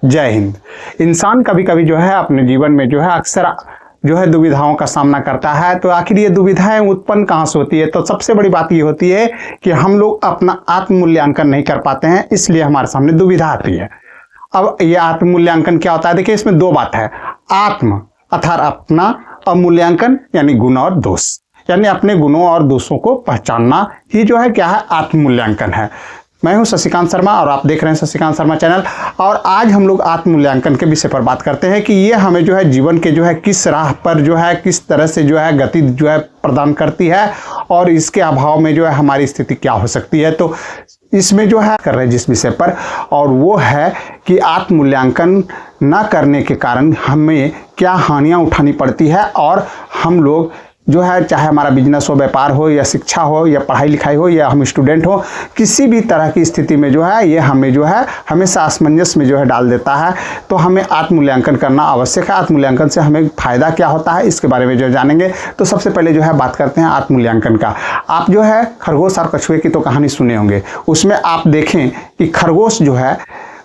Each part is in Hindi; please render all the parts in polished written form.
जय हिंद। इंसान कभी कभी जो है अपने जीवन में जो है अक्सर जो है दुविधाओं का सामना करता है। तो आखिर ये दुविधाएं उत्पन्न कहाँ से होती है? तो सबसे बड़ी बात ये होती है कि हम लोग अपना आत्म मूल्यांकन नहीं कर पाते हैं, इसलिए हमारे सामने दुविधा आती है। अब ये आत्म मूल्यांकन क्या होता है? देखिए, इसमें दो बात है। आत्म अर्थात अपना, और मूल्यांकन यानी गुण और दोष, यानी अपने गुणों और दोषों को पहचानना ही जो है क्या है? आत्म मूल्यांकन है। मैं हूं शशिकांत शर्मा और आप देख रहे हैं शशिकांत शर्मा चैनल। और आज हम लोग आत्म मूल्यांकन के विषय पर बात करते हैं कि ये हमें जो है जीवन के जो है किस राह पर जो है किस तरह से जो है गति जो है प्रदान करती है, और इसके अभाव में जो है हमारी स्थिति क्या हो सकती है। तो इसमें जो है कर रहे हैं जिस विषय पर, और वो है कि आत्म मूल्यांकन न करने के कारण हमें क्या हानियां उठानी पड़ती है, और हम लोग जो है चाहे हमारा बिजनेस हो, व्यापार हो, या शिक्षा हो, या पढ़ाई लिखाई हो, या हम स्टूडेंट हो, किसी भी तरह की स्थिति में जो है ये हमें जो है हमेशा असमंजस में जो है डाल देता है। तो हमें आत्म मूल्यांकन करना आवश्यक है। आत्म मूल्यांकन से हमें फ़ायदा क्या होता है, इसके बारे में जो जानेंगे। तो सबसे पहले जो है बात करते हैं आत्म मूल्यांकन का। आप जो है खरगोश और कछुए की तो कहानी सुने होंगे। उसमें आप देखें कि खरगोश जो है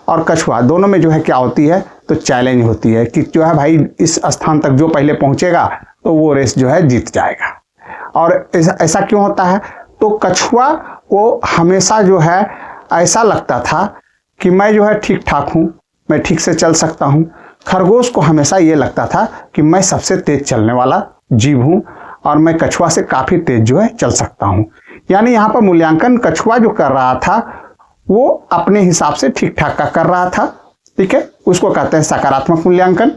और कछुआ दोनों में जो है क्या होती है? तो चैलेंज होती है कि जो है भाई इस स्थान तक जो पहले पहुंचेगा तो वो रेस जो है जीत जाएगा। और ऐसा क्यों होता है? तो कछुआ को हमेशा जो है ऐसा लगता था कि मैं जो है ठीक ठाक हूँ, मैं ठीक से चल सकता हूँ। खरगोश को हमेशा ये लगता था कि मैं सबसे तेज चलने वाला जीव हूँ और मैं कछुआ से काफ़ी तेज जो है चल सकता हूँ। यानी यहाँ पर मूल्यांकन कछुआ जो कर रहा था वो अपने हिसाब से ठीक ठाक का कर रहा था, ठीक है, उसको कहते हैं सकारात्मक मूल्यांकन।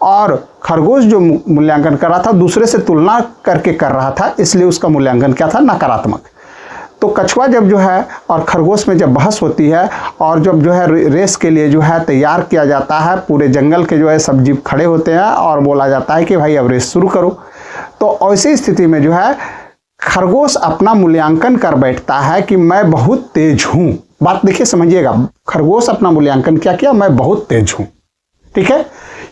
और खरगोश जो मूल्यांकन कर रहा था दूसरे से तुलना करके कर रहा था, इसलिए उसका मूल्यांकन क्या था? नकारात्मक। तो कछुआ जब जो है और खरगोश में जब बहस होती है और जब जो है रेस के लिए जो है तैयार किया जाता है, पूरे जंगल के जो है सब जीव खड़े होते हैं और बोला जाता है कि भाई अब रेस शुरू करो। तो ऐसी स्थिति में जो है खरगोश अपना मूल्यांकन कर बैठता है कि मैं बहुत तेज हूँ। बात देखिए, समझिएगा, खरगोश अपना मूल्यांकन क्या किया? मैं बहुत तेज हूँ, ठीक है।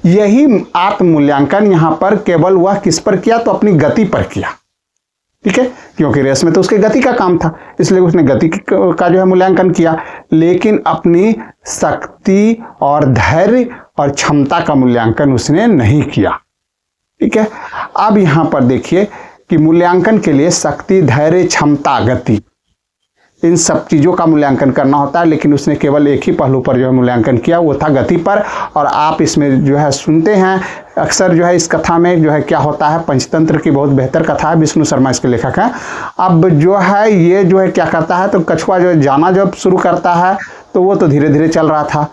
यही आत्म मूल्यांकन यहाँ पर केवल वह किस पर किया? तो अपनी गति पर किया, ठीक है, क्योंकि रेस में तो उसकी गति का काम था, इसलिए उसने गति का जो है मूल्यांकन किया। लेकिन अपनी शक्ति और धैर्य और क्षमता का मूल्यांकन उसने नहीं किया, ठीक है। अब यहाँ पर देखिए कि मूल्यांकन के लिए शक्ति, धैर्य, क्षमता, गति, इन सब चीज़ों का मूल्यांकन करना होता है। लेकिन उसने केवल एक ही पहलू पर जो है मूल्यांकन किया, वो था गति पर। और आप इसमें जो है सुनते हैं अक्सर जो है इस कथा में जो है क्या होता है, पंचतंत्र की बहुत बेहतर कथा है, विष्णु शर्मा इसके लेखक हैं। अब जो है ये जो है क्या करता है, तो कछुआ जो है जाना जब शुरू करता है तो वो तो धीरे धीरे चल रहा था,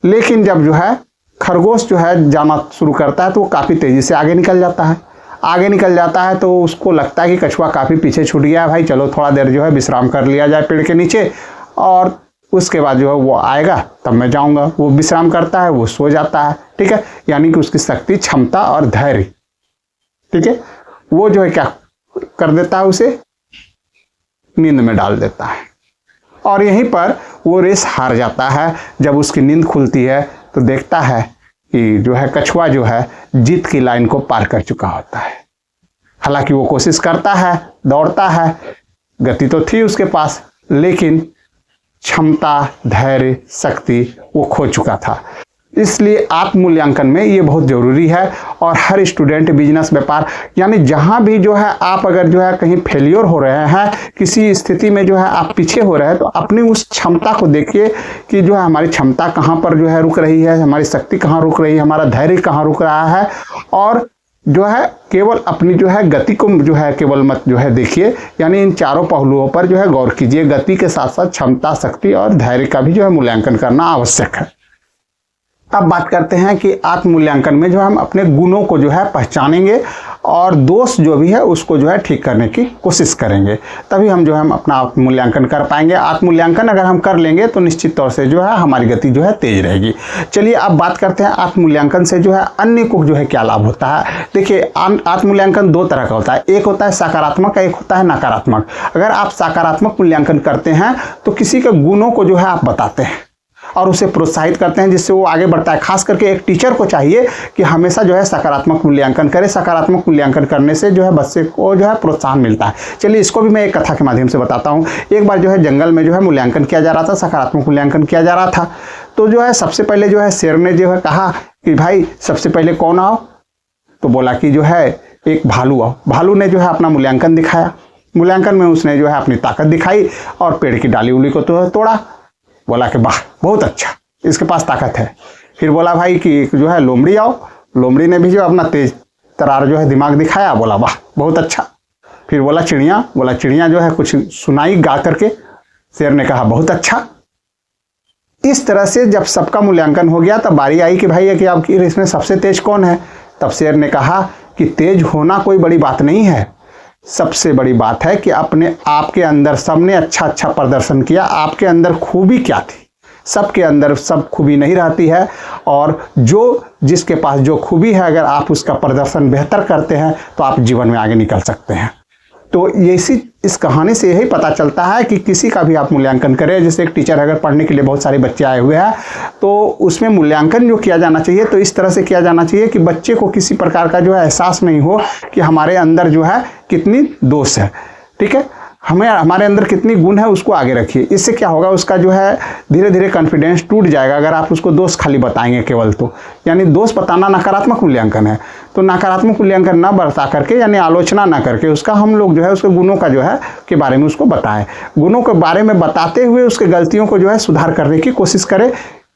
लेकिन जब जो है खरगोश जो है जाना शुरू करता है तो वो काफ़ी तेज़ी से आगे निकल जाता है। आगे निकल जाता है तो उसको लगता है कि कछुआ काफ़ी पीछे छूट गया है, भाई चलो थोड़ा देर जो है विश्राम कर लिया जाए पेड़ के नीचे, और उसके बाद जो है वो आएगा तब मैं जाऊंगा। वो विश्राम करता है, वो सो जाता है, ठीक है। यानी कि उसकी शक्ति, क्षमता और धैर्य, ठीक है, वो जो है क्या कर देता है? उसे नींद में डाल देता है, और यहीं पर वो रेस हार जाता है। जब उसकी नींद खुलती है तो देखता है कि जो है कछुआ जो है जीत की लाइन को पार कर चुका होता है। हालांकि वो कोशिश करता है, दौड़ता है, गति तो थी उसके पास, लेकिन क्षमता, धैर्य, शक्ति वो खो चुका था। इसलिए आत्म मूल्यांकन में ये बहुत ज़रूरी है। और हर स्टूडेंट, बिजनेस, व्यापार, यानी जहाँ भी जो है आप अगर जो है कहीं फेलियर हो रहे हैं, किसी स्थिति में जो है आप पीछे हो रहे हैं, तो अपनी उस क्षमता को देखिए कि जो है हमारी क्षमता कहाँ पर जो है रुक रही है, हमारी शक्ति कहाँ रुक रही है, हमारा धैर्य कहाँ रुक रहा है। और जो है केवल अपनी जो है गति को जो है केवल मत जो है देखिए, यानी इन चारों पहलुओं पर जो है गौर कीजिए। गति के साथ साथ क्षमता, शक्ति और धैर्य का भी जो है मूल्यांकन करना आवश्यक है। अब बात करते हैं कि आत्म मूल्यांकन में जो हम अपने गुणों को जो है पहचानेंगे और दोष जो भी है उसको जो है ठीक करने की कोशिश करेंगे, तभी हम जो है हम अपना आत्म मूल्यांकन कर पाएंगे। आत्म मूल्यांकन अगर हम कर लेंगे तो निश्चित तौर से जो है हमारी गति जो है तेज रहेगी। चलिए अब बात करते हैं आत्म मूल्यांकन से जो है अन्य को जो है क्या लाभ होता है। देखिए, आत्म मूल्यांकन दो तरह का होता है, एक होता है सकारात्मक, एक होता है नकारात्मक। अगर आप सकारात्मक मूल्यांकन करते हैं तो किसी के गुणों को जो है आप बताते हैं और उसे प्रोत्साहित करते हैं, जिससे वो आगे बढ़ता है। खास करके एक टीचर को चाहिए कि हमेशा जो है सकारात्मक मूल्यांकन करे। सकारात्मक मूल्यांकन करने से जो है बच्चे को जो है प्रोत्साहन मिलता है। चलिए इसको भी मैं एक कथा के माध्यम से बताता हूँ। एक बार जो है जंगल में जो है मूल्यांकन किया जा रहा था, सकारात्मक मूल्यांकन किया जा रहा था। तो जो है सबसे पहले जो है शेर ने जो है कहा कि भाई सबसे पहले कौन आओ, तो बोला कि जो है एक भालू आओ। भालू ने जो है अपना मूल्यांकन दिखाया, मूल्यांकन में उसने जो है अपनी ताकत दिखाई और पेड़ की डाली उली को तो तोड़ा। बोला कि वाह बहुत अच्छा, इसके पास ताकत है। फिर बोला भाई कि जो है लोमड़ी आओ, लोमड़ी ने भी जो अपना तेज तरार जो है दिमाग दिखाया। बोला वाह बहुत अच्छा। फिर बोला चिड़िया, बोला चिड़िया जो है कुछ सुनाई गा करके। शेर ने कहा बहुत अच्छा। इस तरह से जब सबका मूल्यांकन हो गया तब बारी आई कि भाई है कि आपकी इसमें सबसे तेज कौन है। तब शेर ने कहा कि तेज होना कोई बड़ी बात नहीं है, सबसे बड़ी बात है कि अपने आपके अंदर सबने अच्छा अच्छा प्रदर्शन किया, आपके अंदर खूबी क्या थी। सबके अंदर सब खूबी नहीं रहती है, और जो जिसके पास जो खूबी है अगर आप उसका प्रदर्शन बेहतर करते हैं तो आप जीवन में आगे निकल सकते हैं। तो इस कहानी से यही पता चलता है कि किसी का भी आप मूल्यांकन करें, जैसे एक टीचर अगर पढ़ने के लिए बहुत सारे बच्चे आए हुए हैं तो उसमें मूल्यांकन जो किया जाना चाहिए तो इस तरह से किया जाना चाहिए कि बच्चे को किसी प्रकार का जो है एहसास नहीं हो कि हमारे अंदर जो है कितनी दोष है। ठीक है, हमारे अंदर कितनी गुण है उसको आगे रखिए। इससे क्या होगा, उसका जो है धीरे धीरे कॉन्फिडेंस टूट जाएगा अगर आप उसको दोष खाली बताएंगे केवल। तो यानी दोष बताना नकारात्मक मूल्यांकन है, तो नकारात्मक मूल्यांकन ना बरता करके यानी आलोचना ना करके उसका हम लोग जो है उसके गुणों का जो है के बारे में उसको बताएं। गुणों के बारे में बताते हुए उसके गलतियों को जो है सुधार करने की कोशिश करें,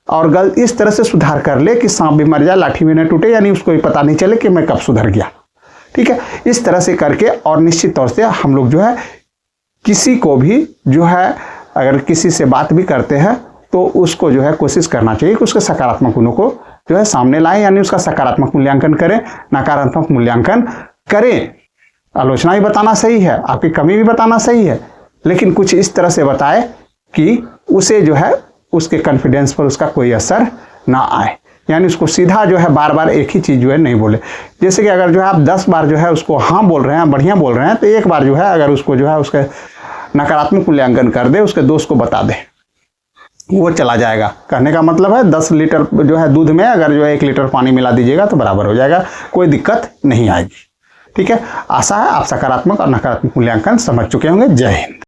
और इस तरह से सुधार कर ले कि सांप भी मर जाए लाठी भी न टूटे, यानी उसको भी पता नहीं चले कि मैं कब सुधर गया। ठीक है, इस तरह से करके, और निश्चित तौर से हम लोग जो है किसी को भी जो है अगर किसी से बात भी करते हैं तो उसको जो है कोशिश करना चाहिए कि उसके सकारात्मक गुणों को जो है सामने लाएं, यानी उसका सकारात्मक मूल्यांकन करें, नकारात्मक मूल्यांकन करें। आलोचना भी बताना सही है, आपकी कमी भी बताना सही है, लेकिन कुछ इस तरह से बताए कि उसे जो है उसके कॉन्फिडेंस पर उसका कोई असर ना आए, यानी उसको सीधा जो है बार बार एक ही चीज़ जो है नहीं बोले। जैसे कि अगर जो है आप 10 बार जो है उसको हाँ बोल रहे हैं, बढ़िया बोल रहे हैं, तो एक बार जो है अगर उसको जो है उसके नकारात्मक मूल्यांकन कर दे, उसके दोस्त को बता दे, वो चला जाएगा। कहने का मतलब है 10 लीटर जो है दूध में अगर जो है 1 लीटर पानी मिला दीजिएगा तो बराबर हो जाएगा, कोई दिक्कत नहीं आएगी। ठीक है, आशा है आप सकारात्मक और नकारात्मक मूल्यांकन समझ चुके होंगे। जय हिंद।